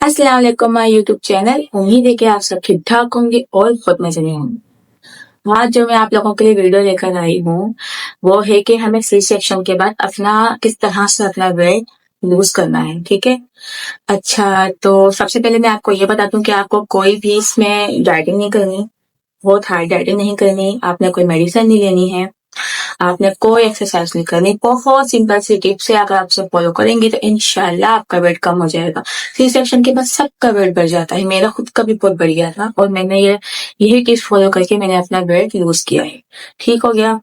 अस्सलाम वालेकुम my YouTube channel. उम्मीद है कि आप सब ठीक ठाक होंगे और बहुत मजे में होंगे। आज जो मैं आप लोगों के लिए वीडियो लेकर आई हूँ वो है कि हमें सी सेक्शन के बाद अपना किस तरह से अपना वेट लूज करना है। ठीक है, अच्छा तो सबसे पहले मैं आपको ये बता दूं कि आपको कोई भी इसमें डाइटिंग नहीं करनी, बहुत हार्ड डाइटिंग नहीं करनी, आपने कोई मेडिसिन नहीं लेनी है, आपने कोई एक्सरसाइज नहीं करनी। बहुत सिंपल सी टिप्स है, अगर आप सब फॉलो करेंगे तो इंशाल्लाह आपका वेट कम हो जाएगा। सी सेक्शन के बाद सबका वेट बढ़ जाता है, मेरा खुद का भी बहुत बढ़ गया था और मैंने यही टिप्स फॉलो करके मैंने अपना वेट लूज किया है। ठीक हो गया।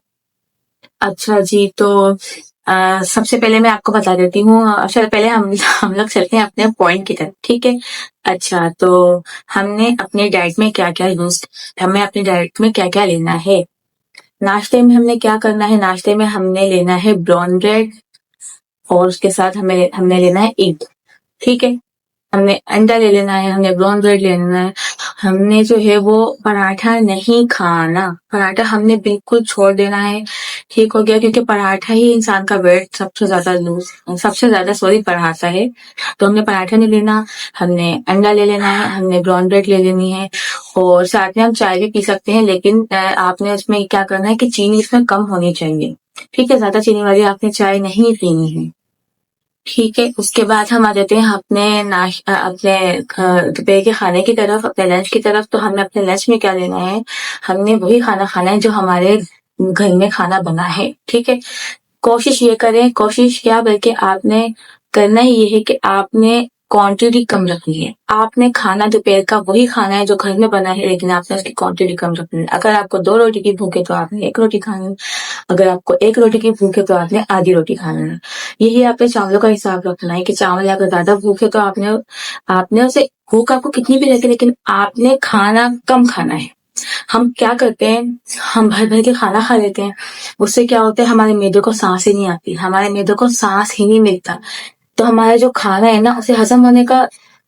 अच्छा जी, तो सबसे पहले मैं आपको बता देती हूँ। अच्छा पहले हम लोग चलते हैं अपने पॉइंट की तरफ। ठीक है, अच्छा तो हमने अपने डाइट में क्या क्या हमें अपनी डाइट में क्या क्या लेना है। नाश्ते में हमने क्या करना है, नाश्ते में हमने लेना है ब्राउन ब्रेड और उसके साथ हमें हमने लेना है एग। ठीक है, हमने अंडा ले लेना है, हमने ब्राउन ब्रेड ले लेना है। हमने जो है वो पराठा नहीं खाना, पराठा हमने बिल्कुल छोड़ देना है। ठीक हो गया, क्योंकि पराठा ही इंसान का वेट सबसे ज्यादा सॉरी बढ़ाता है। तो हमने पराठा नहीं लेना, हमने अंडा ले लेना है, हमने ब्राउन ब्रेड ले लेनी है और साथ में हम चाय भी पी सकते हैं, लेकिन आपने उसमें क्या करना है कि चीनी इसमें कम होनी चाहिए। ठीक है, ज्यादा चीनी वाली आपने चाय नहीं पीनी है। ठीक है, उसके बाद हम आ जाते हैं अपने दोपहर के खाने की तरफ, अपने लंच की तरफ। तो हमें अपने लंच में क्या लेना है, हमने वही खाना खाना है जो हमारे घर में खाना बना है। ठीक है, कोशिश क्या बल्कि आपने करना ही ये है कि आपने क्वांटिटी कम रखनी है। आपने खाना दोपहर का वही खाना है जो घर में बना है, लेकिन आपने उसकी क्वांटिटी कम रखनी है। अगर आपको 2 रोटी की भूख है तो आपने 1 रोटी खानी है, अगर आपको 1 रोटी की भूख है तो आपने आधी रोटी खाना है। यही आपने चावलों का हिसाब रखना है कि चावल अगर ज्यादा भूख है तो आपने आपने उसे भूख आपको कितनी भी लगे लेकिन आपने खाना कम खाना है। हम क्या करते हैं, हम भर भर के खाना खा लेते हैं, उससे क्या होता है हमारे मैदे को सांस ही नहीं आती, हमारे मैदे को सांस ही नहीं मिलता, तो हमारा जो खाना है ना उसे हजम होने का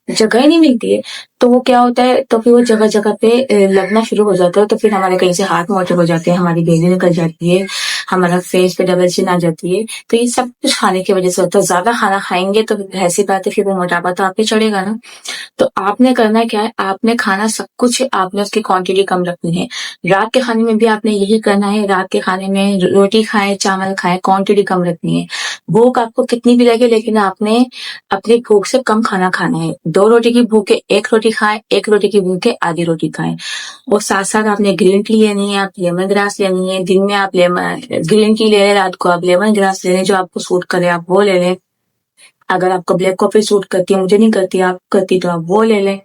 जगह ही नहीं मिलती है। तो वो क्या होता है, तो फिर वो जगह जगह पे लगना शुरू हो जाता है, तो फिर हमारे कहीं से हाथ मोटे हो जाते हैं, हमारी बेली निकल जाती है, हमारा फेस पे डबल चिन आ जाती है। तो ये सब कुछ खाने की वजह से होता है। ज्यादा खाना खाएंगे तो ऐसी बात है फिर वो मोटापा तो आप पे चढ़ेगा ना। तो आपने करना क्या है, आपने खाना सब कुछ है, आपने उसकी क्वांटिटी कम रखनी है। रात के खाने में भी आपने यही करना है, रात के खाने में रोटी खाएं चावल खाएं, क्वांटिटी कम रखनी है। भूख आपको कितनी भी लगे लेकिन आपने अपनी भूख से कम खाना खाना है। 2 रोटी की भूख है 1 रोटी खाएं, 1 रोटी की भूख है आधी रोटी खाएं। और साथ साथ आपने ग्रीन टी लेनी है, आप लेमन ग्रास लेनी है। दिन में आप लेमन ग्रीन टी ले लें, रात को आप लेमन ग्रास ले लें, जो आपको सूट करे आप वो ले लें। अगर आपको ब्लैक कॉफी सूट करती है, मुझे नहीं करती, आप करती तो आप वो ले लें।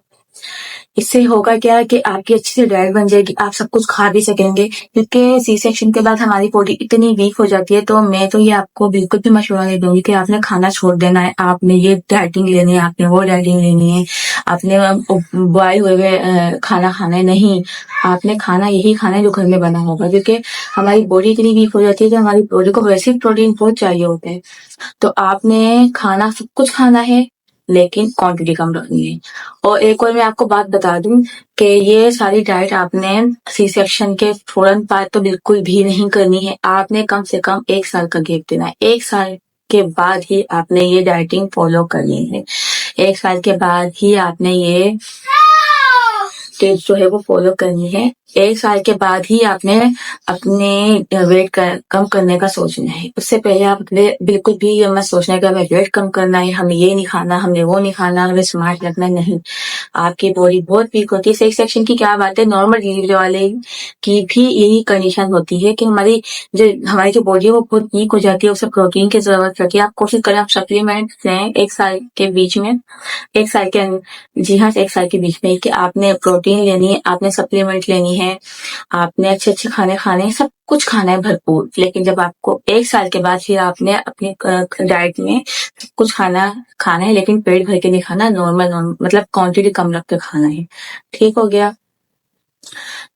इससे होगा क्या कि आपकी अच्छी से डाइट बन जाएगी, आप सब कुछ खा भी सकेंगे, क्योंकि सी सेक्शन के बाद हमारी बॉडी इतनी वीक हो जाती है। तो मैं तो ये आपको बिल्कुल भी मशवरा नहीं दूंगी कि आपने खाना छोड़ देना है, आपने ये डाइटिंग लेनी है, आपने वो डाइटिंग लेनी है, आपने बॉयल हुए खाना खाना है। नहीं, आपने खाना यही खाना है जो घर में बना होगा, क्योंकि हमारी बॉडी इतनी वीक हो जाती है कि हमारी बॉडी को वैसे ही प्रोटीन बहुत चाहिए होता है। तो आपने खाना सब कुछ खाना है लेकिन क्वांटिटी कम रखनी है। और एक और मैं आपको बात बता दूं कि ये सारी डाइट आपने सी सेक्शन के फौरन बाद तो बिल्कुल भी नहीं करनी है। आपने कम से कम 1 साल का गैप देना है, 1 साल के बाद ही आपने ये डाइटिंग फॉलो करनी है। 1 साल के बाद ही आपने ये टिप्स जो है वो फॉलो करनी है। 1 साल के बाद ही आपने अपने वेट कम करने का सोचना है। उससे पहले आप बिल्कुल भी ये मत सोचना है कि हमें वेट कम करना है, हमें ये नहीं खाना, हमने वो नहीं खाना, हमें स्मार्ट लगना नहीं। आपकी बॉडी बहुत वीक होती है। सेक्स सेक्शन की क्या बात है, नॉर्मल डिलीवरी वाले की भी यही कंडीशन होती है कि हमारी जो बॉडी है वो बहुत वीक हो जाती है, उसे प्रोटीन की जरूरत पड़ती है। आप कोशिश करें आप सप्लीमेंट लें 1 साल के बीच में, 1 साल के जी हाँ 1 साल के बीच में कि आपने प्रोटीन लेनी है, आपने सप्लीमेंट लेनी है, आपने अच्छे अच्छे खाने खाने हैं, सब कुछ खाना है भरपूर। लेकिन जब आपको 1 साल के बाद फिर आपने अपनी डाइट में सब कुछ खाना खाना है, लेकिन पेट भर के नहीं खाना, नॉर्मल मतलब क्वांटिटी कम रख के खाना है। ठीक हो गया।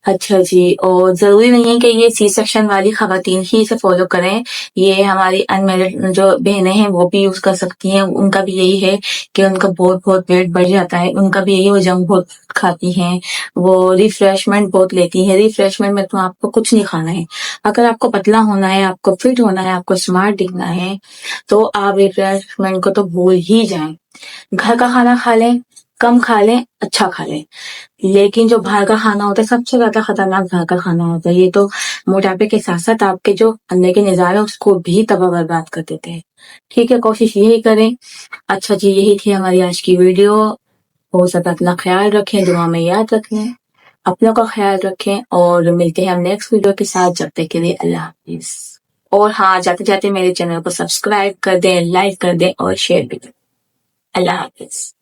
अच्छा जी, और जरूरी नहीं है कि ये सी सेक्शन वाली खवातीन ही इसे फॉलो करें, ये हमारी अनमेरिड जो बहनें हैं वो भी यूज कर सकती हैं। उनका भी यही है कि उनका बहुत बहुत वेट बढ़ जाता है, उनका भी यही, वो जंक बहुत खाती हैं, वो रिफ्रेशमेंट बहुत लेती हैं। रिफ्रेशमेंट में तो आपको कुछ नहीं खाना है। अगर आपको पतला होना है, आपको फिट होना है, आपको स्मार्ट दिखना है, तो आप रिफ्रेशमेंट को तो भूल ही जाएं। घर का खाना खा लें, कम खा लें, अच्छा खा लें। लेकिन जो बाहर का खाना होता है सबसे ज्यादा खतरनाक बाहर का खाना होता है। ये तो मोटापे के साथ साथ आपके जो अंदर के निज़ार है उसको भी तबाह बर्बाद कर देते हैं। ठीक है, कोशिश यही करें। अच्छा जी, यही थी हमारी आज की वीडियो। हो सके अपना ख्याल रखें, दुआ में याद रखें, अपनों का ख्याल रखें और मिलते हैं हम नेक्स्ट वीडियो के साथ। जब तक के लिए अल्लाह हाफिज। और हाँ, जाते जाते मेरे चैनल को सब्सक्राइब कर दें, लाइक कर दें और शेयर भी करें। अल्लाह हाफिज।